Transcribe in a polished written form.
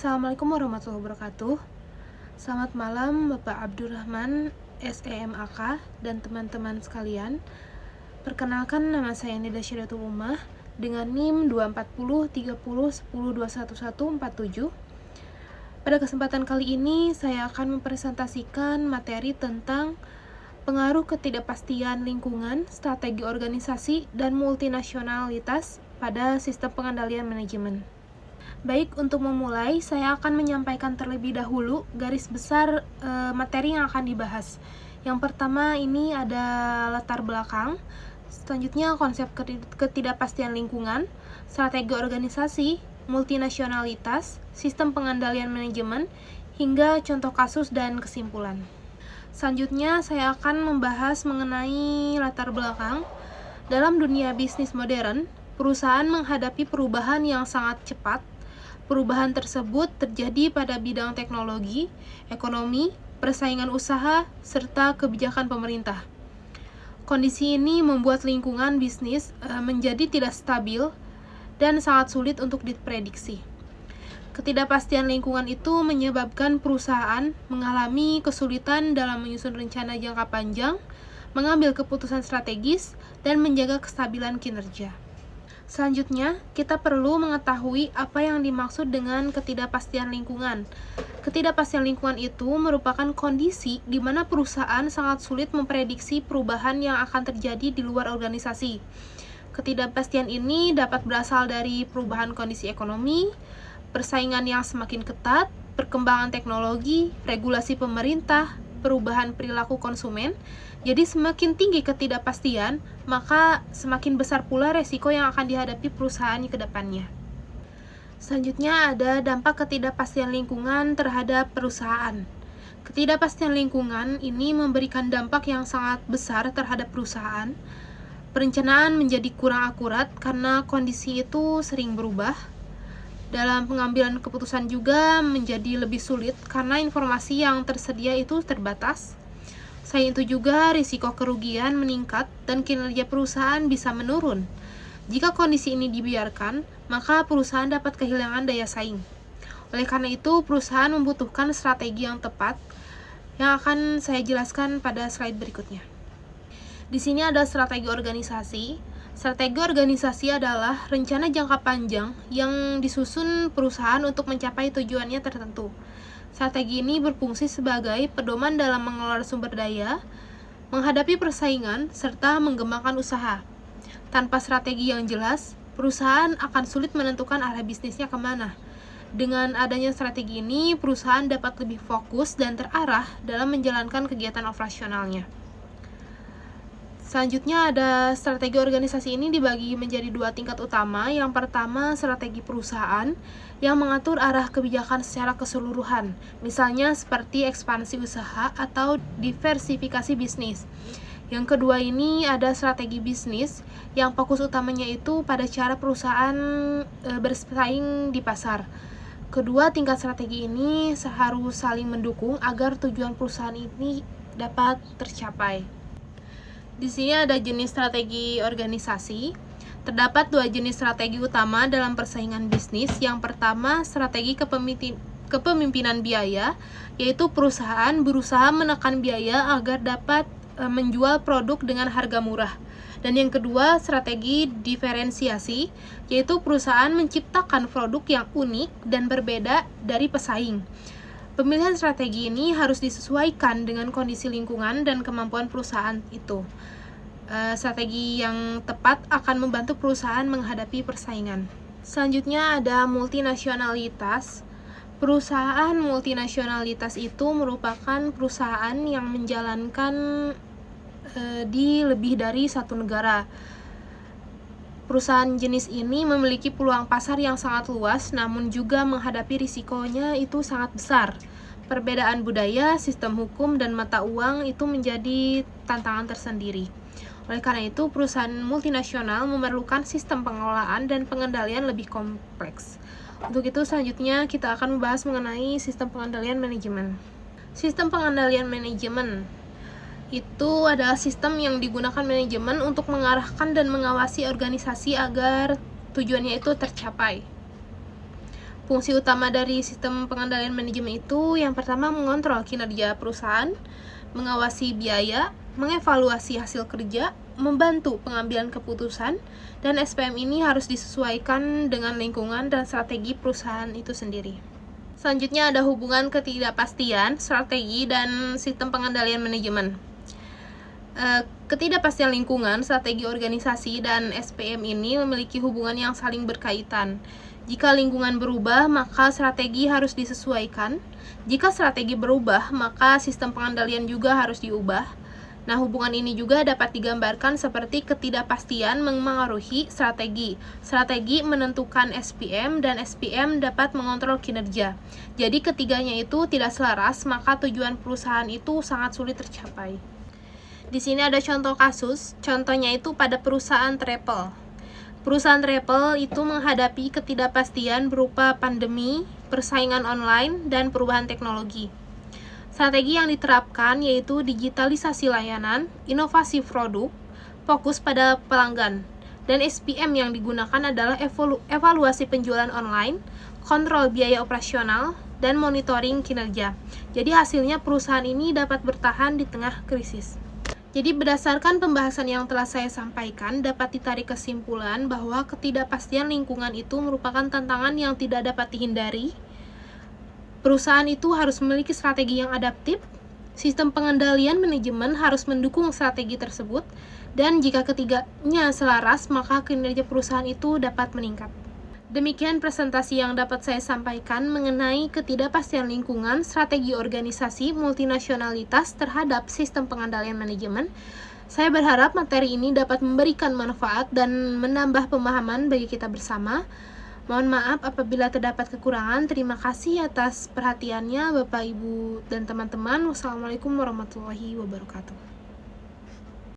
Assalamualaikum warahmatullahi wabarakatuh. Selamat malam Bapak Abdurrahman SEMAK dan teman-teman sekalian. Perkenalkan, nama saya Nida Syariatul Ummah dengan NIM 2403010211147. Pada kesempatan kali ini saya akan mempresentasikan materi tentang pengaruh ketidakpastian lingkungan, strategi organisasi, dan multinasionalitas pada sistem pengendalian manajemen. Baik, untuk memulai, saya akan menyampaikan terlebih dahulu garis besar materi yang akan dibahas. Yang pertama ini ada latar belakang, selanjutnya konsep ketidakpastian lingkungan, strategi organisasi, multinasionalitas, sistem pengendalian manajemen, hingga contoh kasus dan kesimpulan. Selanjutnya saya akan membahas mengenai latar belakang. Dalam dunia bisnis modern, perusahaan menghadapi perubahan yang sangat cepat. Perubahan tersebut terjadi pada bidang teknologi, ekonomi, persaingan usaha, serta kebijakan pemerintah. Kondisi ini membuat lingkungan bisnis menjadi tidak stabil dan sangat sulit untuk diprediksi. Ketidakpastian lingkungan itu menyebabkan perusahaan mengalami kesulitan dalam menyusun rencana jangka panjang, mengambil keputusan strategis, dan menjaga kestabilan kinerja. Selanjutnya, kita perlu mengetahui apa yang dimaksud dengan ketidakpastian lingkungan. Ketidakpastian lingkungan itu merupakan kondisi di mana perusahaan sangat sulit memprediksi perubahan yang akan terjadi di luar organisasi. Ketidakpastian ini dapat berasal dari perubahan kondisi ekonomi, persaingan yang semakin ketat, perkembangan teknologi, regulasi pemerintah, perubahan perilaku konsumen. Jadi semakin tinggi ketidakpastian, maka semakin besar pula resiko yang akan dihadapi perusahaan ke depannya. Selanjutnya ada dampak ketidakpastian lingkungan terhadap perusahaan. Ketidakpastian lingkungan ini memberikan dampak yang sangat besar terhadap perusahaan. Perencanaan menjadi kurang akurat karena kondisi itu sering berubah. Dalam pengambilan keputusan juga menjadi lebih sulit karena informasi yang tersedia itu terbatas. Selain itu juga risiko kerugian meningkat dan kinerja perusahaan bisa menurun. Jika kondisi ini dibiarkan, maka perusahaan dapat kehilangan daya saing. Oleh karena itu, perusahaan membutuhkan strategi yang tepat yang akan saya jelaskan pada slide berikutnya. Di sini ada strategi organisasi. Strategi organisasi adalah rencana jangka panjang yang disusun perusahaan untuk mencapai tujuannya tertentu. Strategi ini berfungsi sebagai pedoman dalam mengelola sumber daya, menghadapi persaingan, serta mengembangkan usaha. Tanpa strategi yang jelas, perusahaan akan sulit menentukan arah bisnisnya kemana. Dengan adanya strategi ini, perusahaan dapat lebih fokus dan terarah dalam menjalankan kegiatan operasionalnya. Selanjutnya ada strategi organisasi ini dibagi menjadi dua tingkat utama. Yang pertama, strategi perusahaan yang mengatur arah kebijakan secara keseluruhan, misalnya seperti ekspansi usaha atau diversifikasi bisnis. Yang kedua ini ada strategi bisnis yang fokus utamanya itu pada cara perusahaan bersaing di pasar. Kedua tingkat strategi ini harus saling mendukung agar tujuan perusahaan ini dapat tercapai. Di sini ada jenis strategi organisasi. Terdapat dua jenis strategi utama dalam persaingan bisnis. Yang pertama, strategi kepemimpinan biaya, yaitu perusahaan berusaha menekan biaya agar dapat menjual produk dengan harga murah. Dan yang kedua, strategi diferensiasi, yaitu perusahaan menciptakan produk yang unik dan berbeda dari pesaing. Pemilihan strategi ini harus disesuaikan dengan kondisi lingkungan dan kemampuan perusahaan itu. Strategi yang tepat akan membantu perusahaan menghadapi persaingan. Selanjutnya ada multinasionalitas. Perusahaan multinasionalitas itu merupakan perusahaan yang menjalankan di lebih dari satu negara. Perusahaan jenis ini memiliki peluang pasar yang sangat luas, namun juga menghadapi risikonya itu sangat besar. Perbedaan budaya, sistem hukum, dan mata uang itu menjadi tantangan tersendiri. Oleh karena itu, perusahaan multinasional memerlukan sistem pengelolaan dan pengendalian lebih kompleks. Untuk itu, selanjutnya kita akan membahas mengenai sistem pengendalian manajemen. Sistem pengendalian manajemen itu adalah sistem yang digunakan manajemen untuk mengarahkan dan mengawasi organisasi agar tujuannya itu tercapai. Fungsi utama dari sistem pengendalian manajemen itu yang pertama mengontrol kinerja perusahaan, mengawasi biaya, mengevaluasi hasil kerja, membantu pengambilan keputusan, dan SPM ini harus disesuaikan dengan lingkungan dan strategi perusahaan itu sendiri. Selanjutnya ada hubungan ketidakpastian, strategi, dan sistem pengendalian manajemen. Ketidakpastian lingkungan, strategi organisasi, dan SPM ini memiliki hubungan yang saling berkaitan. Jika lingkungan berubah, maka strategi harus disesuaikan. Jika strategi berubah, maka sistem pengendalian juga harus diubah. Nah, hubungan ini juga dapat digambarkan seperti ketidakpastian memengaruhi strategi. Strategi menentukan SPM dan SPM dapat mengontrol kinerja. Jadi ketiganya itu tidak selaras, maka tujuan perusahaan itu sangat sulit tercapai. Di sini ada contoh kasus, contohnya itu pada perusahaan travel. Perusahaan travel itu menghadapi ketidakpastian berupa pandemi, persaingan online, dan perubahan teknologi. Strategi yang diterapkan yaitu digitalisasi layanan, inovasi produk, fokus pada pelanggan, dan SPM yang digunakan adalah evaluasi penjualan online, kontrol biaya operasional, dan monitoring kinerja. Jadi hasilnya perusahaan ini dapat bertahan di tengah krisis. Jadi berdasarkan pembahasan yang telah saya sampaikan, dapat ditarik kesimpulan bahwa ketidakpastian lingkungan itu merupakan tantangan yang tidak dapat dihindari. Perusahaan itu harus memiliki strategi yang adaptif, sistem pengendalian manajemen harus mendukung strategi tersebut, dan jika ketiganya selaras, maka kinerja perusahaan itu dapat meningkat. Demikian presentasi yang dapat saya sampaikan mengenai ketidakpastian lingkungan, strategi organisasi, multinasionalitas terhadap sistem pengendalian manajemen. Saya berharap materi ini dapat memberikan manfaat dan menambah pemahaman bagi kita bersama. Mohon maaf apabila terdapat kekurangan. Terima kasih atas perhatiannya Bapak, Ibu, dan teman-teman. Wassalamualaikum warahmatullahi wabarakatuh.